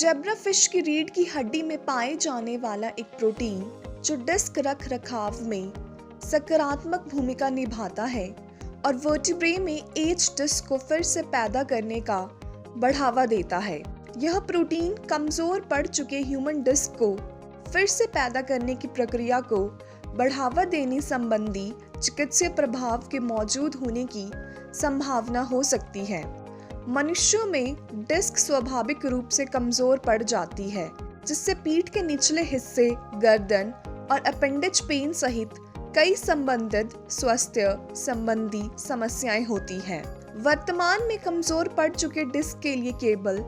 Zebrafish की रीढ़ की हड्डी में पाए जाने वाला एक प्रोटीन जो डिस्क रख रखाव में सकारात्मक भूमिका निभाता है और वर्टिब्रे में एज डिस्क को फिर से पैदा करने का बढ़ावा देता है। यह प्रोटीन कमजोर पड़ चुके ह्यूमन डिस्क को फिर से पैदा करने की प्रक्रिया को बढ़ावा देने संबंधी चिकित्सीय प्रभाव के मौजूद होने की संभावना हो सकती है। मनुष्यों में डिस्क स्वाभाविक रूप से कमजोर पड़ जाती है, जिससे पीठ के निचले हिस्से, गर्दन और अपेंडिज पेन सहित कई संबंधित स्वास्थ्य संबंधी समस्याएं होती हैं। वर्तमान में कमजोर पड़ चुके डिस्क के लिए केवल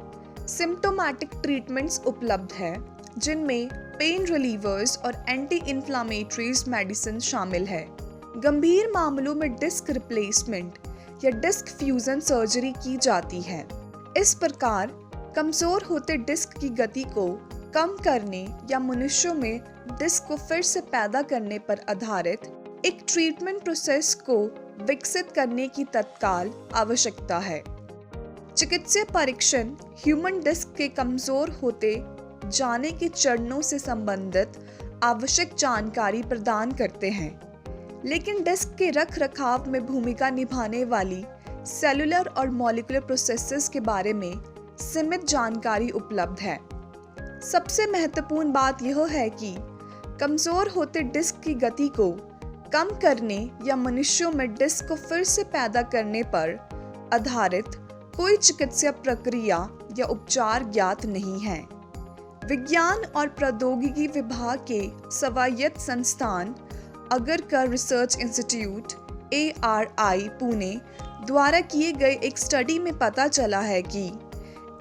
सिम्प्टोमैटिक ट्रीटमेंट्स उपलब्ध है, जिनमें पेन रिलीवर्स और एंटी इन्फ्लामेटरीज मेडिसिन शामिल है। गंभीर मामलों में डिस्क रिप्लेसमेंट या डिस्क फ्यूजन सर्जरी की जाती है। इस प्रकार कमजोर होते डिस्क की गति को कम करने या मनुष्यों में डिस्क को फिर से पैदा करने पर आधारित एक ट्रीटमेंट प्रोसेस को विकसित करने की तत्काल आवश्यकता है। चिकित्सीय परीक्षण ह्यूमन डिस्क के कमजोर होते जाने के चरणों से संबंधित आवश्यक जानकारी प्रदान करते हैं, लेकिन डिस्क के रख रखाव में भूमिका निभाने वाली सेलुलर और मॉलिक्यूलर प्रोसेसेस के बारे में सीमित जानकारी उपलब्ध है। सबसे महत्वपूर्ण बात यह है कि कमजोर होते डिस्क की गति को कम करने या मनुष्यों में डिस्क को फिर से पैदा करने पर आधारित कोई चिकित्सीय प्रक्रिया या उपचार ज्ञात नहीं है। विज्ञान और प्रौद्योगिकी विभाग के स्वायत्त संस्थान Agarkar research institute ARI Pune द्वारा किए गए एक स्टडी में पता चला है कि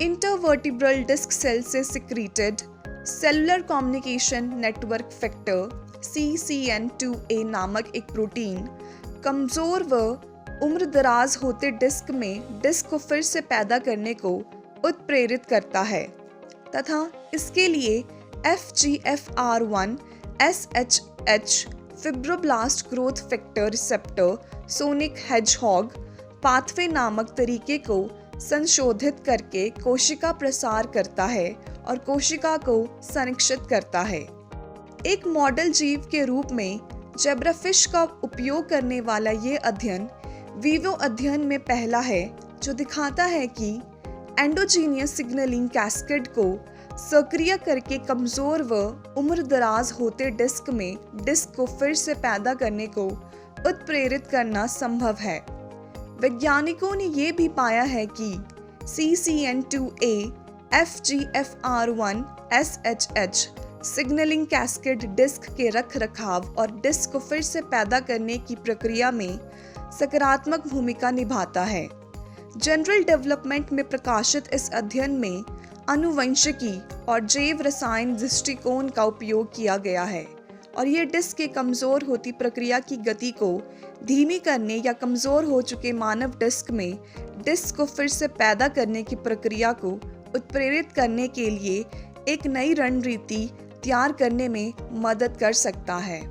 इंटरवर्टिब्रल डिस्क सेल से secreted cellular communication network factor CCN2A नामक एक प्रोटीन कमजोर व उम्रदराज होते डिस्क में डिस्क को फिर से पैदा करने को उत्प्रेरित करता है तथा इसके लिए FGFR1 SHH fibroblast growth factor receptor sonic hedgehog pathway नामक तरीके को संशोधित करके कोशिका प्रसार करता है और कोशिका को संरक्षित करता है। एक मॉडल जीव के रूप में जेब्राफिश का उपयोग करने वाला ये अध्ययन वीवो अध्ययन में पहला है, जो दिखाता है कि एंडोजीनियस सिग्नलिंग कैस्केड को सक्रिय करके कमजोर व उम्रदराज होते डिस्क में डिस्क को फिर से पैदा करने को उत्प्रेरित करना संभव है। वैज्ञानिकों ने यह भी पाया है कि CCN2A FGFR1 SHH signalling cascade disc के रख रखाव और डिस्क को फिर से पैदा करने की प्रक्रिया में सकारात्मक भूमिका निभाता है। जनरल डेवलपमेंट में प्रकाशित इस अध्ययन में आनुवंशिकी और जैव रसायन दृष्टिकोण का उपयोग किया गया है और यह डिस्क के कमजोर होती प्रक्रिया की गति को धीमी करने या कमजोर हो चुके मानव डिस्क में डिस्क को फिर से पैदा करने की प्रक्रिया को उत्प्रेरित करने के लिए एक नई रणनीति तैयार करने में मदद कर सकता है।